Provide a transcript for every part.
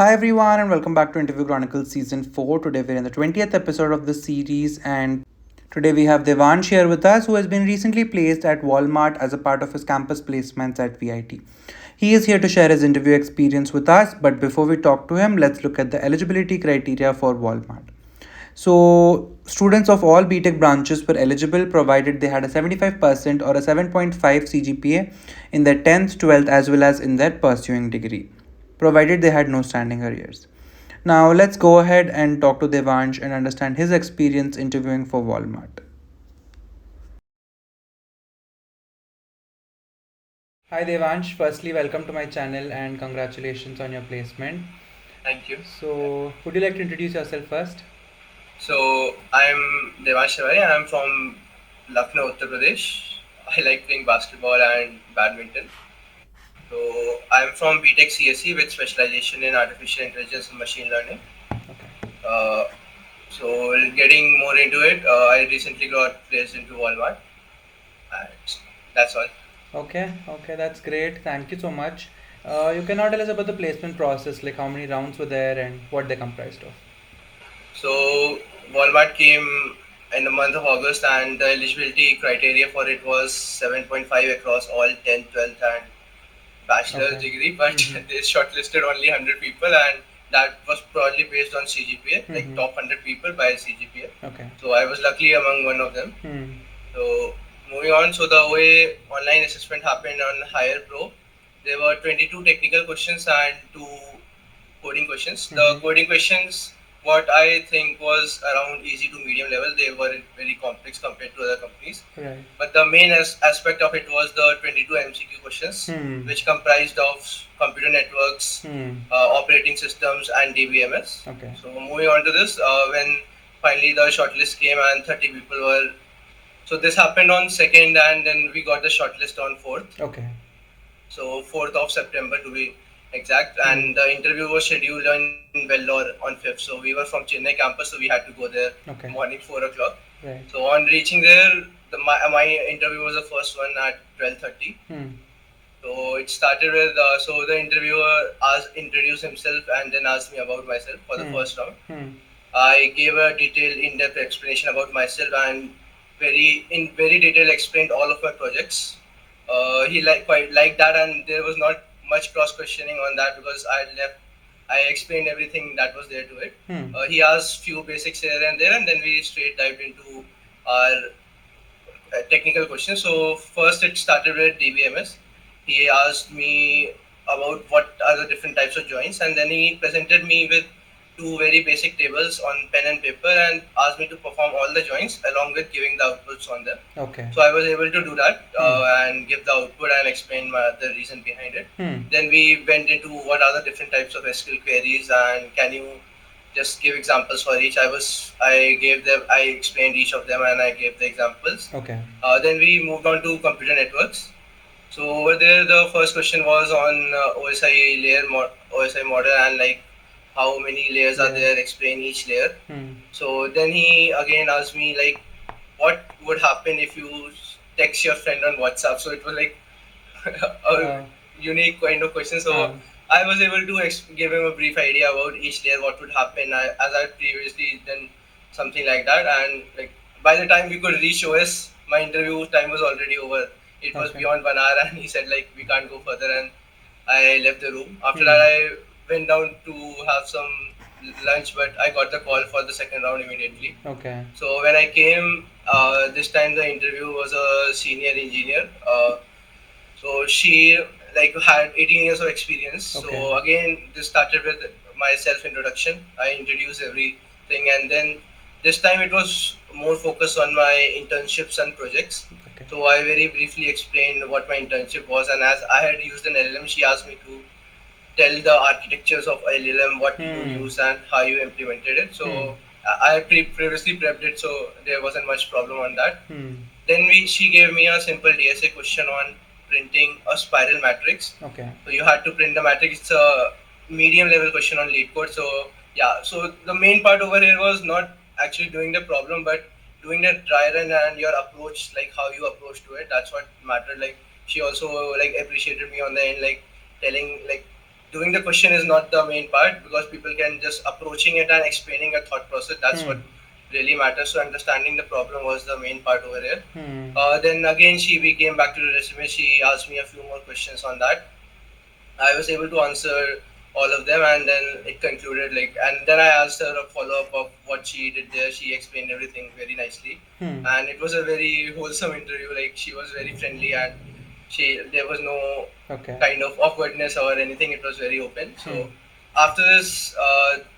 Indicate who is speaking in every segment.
Speaker 1: Hi everyone and welcome back to Interview Chronicles Season 4. Today we're in the 20th episode of this series and today we have Devansh here with us who has been recently placed at Walmart as a part of his campus placements at VIT. He is here to share his interview experience with us, but before we talk to him, let's look at the eligibility criteria for Walmart. So, students of all BTech branches were eligible provided they had a 75% or a 7.5 CGPA in their 10th, 12th, as well as in their pursuing degree, provided they had no standing arrears. Now, let's go ahead and talk to Devansh and understand his experience interviewing for Walmart. Hi Devansh, firstly, welcome to my channel and congratulations on your placement.
Speaker 2: Thank you.
Speaker 1: So, would you like to introduce yourself first?
Speaker 2: So I'm Devansh Tiwari. I'm from Lucknow, Uttar Pradesh. I like playing basketball and badminton. So I'm from BTech CSE with specialization in artificial intelligence and machine learning.
Speaker 1: Okay.
Speaker 2: Uh, so getting more into it, I recently got placed into Walmart. And that's all.
Speaker 1: Okay, that's great. Thank you so much. You can now tell us about the placement process, like how many rounds were there and what they comprised of.
Speaker 2: So Walmart came in the month of August, and the eligibility criteria for it was 7.5 across all 10th, 12th, and bachelor's
Speaker 1: Okay.
Speaker 2: degree, but
Speaker 1: Mm-hmm.
Speaker 2: they shortlisted only 100 people, and that was probably based on CGPA, like
Speaker 1: Mm-hmm.
Speaker 2: top 100 people by CGPA.
Speaker 1: Okay.
Speaker 2: So I was luckily among one of them.
Speaker 1: Hmm.
Speaker 2: So moving on, so the way online assessment happened on Higher Pro, there were 22 technical questions and two coding questions. The
Speaker 1: Mm-hmm.
Speaker 2: coding questions, what I think was around easy to medium level, they weren't very complex compared to other companies.
Speaker 1: Right.
Speaker 2: But the main aspect of it was the 22 MCQ questions,
Speaker 1: Hmm.
Speaker 2: which comprised of computer networks,
Speaker 1: Hmm.
Speaker 2: operating systems, and DBMS.
Speaker 1: Okay.
Speaker 2: So moving on to this, when finally the shortlist came and 30 people were, so this happened on second, and then we got the shortlist on fourth.
Speaker 1: Okay.
Speaker 2: So 4th of September to be exact,
Speaker 1: Hmm.
Speaker 2: and the interview was scheduled in Vellore on 5th. So we were from Chennai campus, so we had to go there
Speaker 1: Okay.
Speaker 2: morning 4 o'clock.
Speaker 1: Right.
Speaker 2: So on reaching there, my interview was the first one at 12:30.
Speaker 1: Hmm.
Speaker 2: So it started with so the interviewer asked introduced himself and then asked me about myself for the
Speaker 1: Hmm.
Speaker 2: first round.
Speaker 1: Hmm.
Speaker 2: I gave a detailed, in-depth explanation about myself and very detail explained all of my projects. He quite liked that, and there was not much cross questioning on that because I explained everything that was there to it.
Speaker 1: Hmm.
Speaker 2: He asked few basics here and there, and then we straight dived into our technical questions. So first, it started with DBMS. He asked me about what are the different types of joints, and then he presented me with two very basic tables on pen and paper and asked me to perform all the joints along with giving the outputs on them.
Speaker 1: Okay.
Speaker 2: So I was able to do that
Speaker 1: Hmm.
Speaker 2: and give the output and explain the reason behind it.
Speaker 1: Hmm.
Speaker 2: Then we went into what are the different types of SQL queries and can you just give examples for each. I explained each of them and I gave the examples.
Speaker 1: Okay.
Speaker 2: Then we moved on to computer networks. So over there, the first question was on OSI model and like how many layers are
Speaker 1: Yeah.
Speaker 2: there. Explain each layer.
Speaker 1: Hmm.
Speaker 2: So then he again asked me like, what would happen if you text your friend on WhatsApp? So it was like a
Speaker 1: Uh,
Speaker 2: unique kind of question. So
Speaker 1: uh,
Speaker 2: I was able to give him a brief idea about each layer, what would happen. As I previously done something like that, and like by the time we could reach OS, my interview time was already over. It was
Speaker 1: okay.
Speaker 2: beyond 1 hour, and he said like we can't go further, and I left the room. After that,
Speaker 1: Hmm.
Speaker 2: I went down to have some lunch, but I got the call for the second round immediately.
Speaker 1: Okay.
Speaker 2: So when I came, this time the interview was a senior engineer. So she like had 18 years of experience.
Speaker 1: Okay.
Speaker 2: So again, this started with my self introduction. I introduced everything, and then this time it was more focused on my internships and projects.
Speaker 1: Okay.
Speaker 2: So I very briefly explained what my internship was, and as I had used an LLM, she asked me to tell the architectures of LLM, what you
Speaker 1: Hmm.
Speaker 2: use and how you implemented it. So
Speaker 1: Hmm.
Speaker 2: I had previously prepped it, so there wasn't much problem on that.
Speaker 1: Hmm.
Speaker 2: Then she gave me a simple DSA question on printing a spiral matrix.
Speaker 1: Okay.
Speaker 2: So you had to print the matrix. It's a medium level question on lead code. So yeah, so the main part over here was not actually doing the problem, but doing the dry run and your approach, like how you approach to it. That's what mattered. Like she also like appreciated me on the end, like telling like doing the question is not the main part, because people can just approaching it and explaining a thought process. That's what really matters. So understanding the problem was the main part over here. Then again, we came back to the resume. She asked me a few more questions on that. I was able to answer all of them, and then it concluded like. And then I asked her a follow up of what she did there. She explained everything very nicely, and it was a very wholesome interview. Like, she was very friendly, and there was no kind of awkwardness or anything. It was very open. So after this,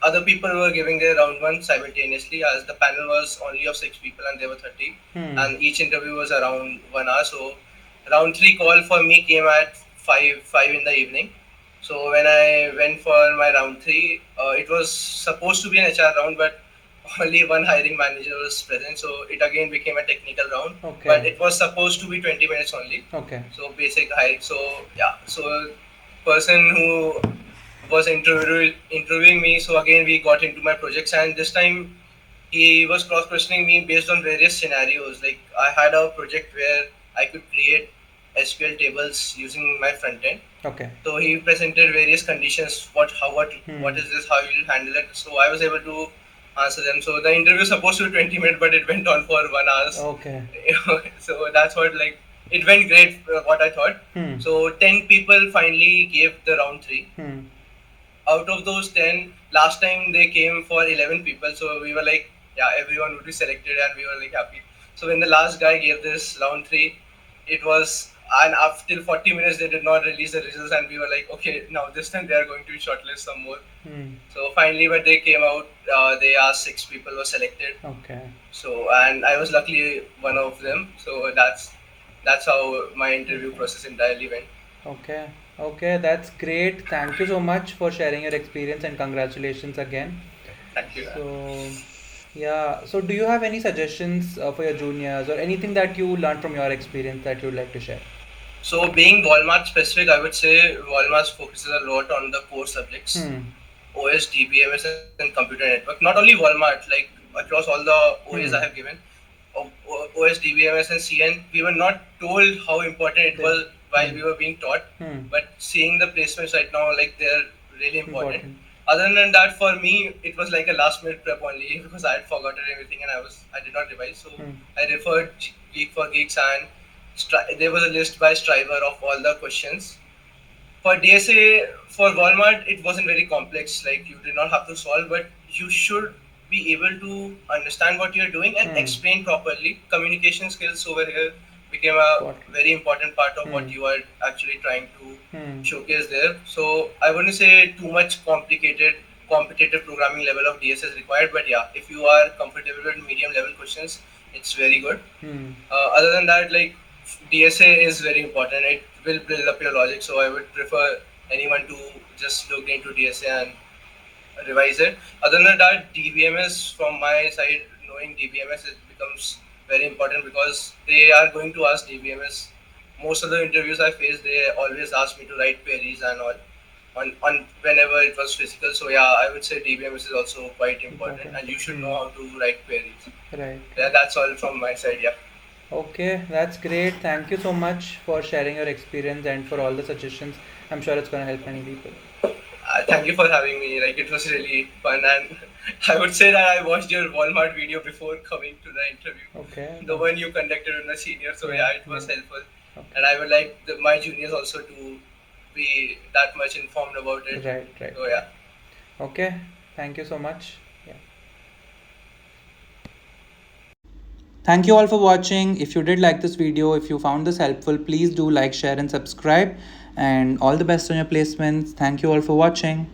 Speaker 2: other people were giving their round one simultaneously, as the panel was only of 6 people and there were 30, and each interview was around 1 hour. So round three call for me came at five in the evening. So when I went for my round three, it was supposed to be an HR round, but only one hiring manager was present. So it again became a technical round, but it was supposed to be 20 minutes only. So basic hiring. So yeah, so person who was interviewing me. So again we got into my projects, and this time he was cross questioning me based on various scenarios. Like, I had a project where I could create SQL tables using my front end. So he presented various conditions. What is this? How you will handle it? So I was able to answer them. So the interview was supposed to be 20 minutes, but it went on for 1 hour. So that's what, like, it went great. What I thought. So 10 people finally gave the round three. Out of those 10, last time they came for 11 people. So we were like, yeah, everyone would be selected, and we were like happy. So when the last guy gave this round three, it was, and after 40 minutes they did not release the results, and we were like, okay, now this time they are going to shortlist some more. So finally when they came out, they asked 6 people were selected. So, and I was luckily one of them. So that's how my interview process entirely went.
Speaker 1: Okay, that's great. Thank you so much for sharing your experience, and congratulations again.
Speaker 2: Thank you.
Speaker 1: So do you have any suggestions for your juniors, or anything that you learned from your experience that you'd like to share?
Speaker 2: So being Walmart specific, I would say Walmart focuses a lot on the core subjects, OS, DBMS, and computer network. Not only Walmart, like across all the OAs I have given, OS, DBMS, and CN, we were not told how important it was while we were being taught, but seeing the placements right now, like, they're really important. Other than that, for me, it was like a last minute prep only, because I had forgotten everything and I did not revise. So I referred Geek for Geeks, and there was a list by Striver of all the questions. For DSA, for Walmart, it wasn't very complex. Like, you did not have to solve, but you should be able to understand what you're doing and explain properly. Communication skills over here became a very important part of what you are actually trying to showcase there. So I wouldn't say too much competitive programming level of DSA is required, but yeah, if you are comfortable with medium level questions, it's very good. Other than that, like, DSA is very important. It will build up your logic. So I would prefer anyone to just look into DSA and revise it. Other than that, DBMS, from my side, knowing DBMS, it becomes very important, because they are going to ask DBMS. Most of the interviews I faced, they always ask me to write queries and all on whenever it was physical. So yeah, I would say DBMS is also quite important, and you should know how to write queries. Yeah, that's all from my side. Yeah.
Speaker 1: Okay, that's great. Thank you so much for sharing your experience and for all the suggestions. I'm sure it's going to help many people.
Speaker 2: Thank you for having me. Like, it was really fun, and I would say that I watched your Walmart video before coming to the interview. The one you conducted with my senior. So yeah, it was helpful, and I would like my juniors also to be that much informed about it.
Speaker 1: Right.
Speaker 2: So yeah.
Speaker 1: Okay, thank you so much. Thank you all for watching. If you did like this video, if you found this helpful, please do like, share, and subscribe. And all the best on your placements. Thank you all for watching.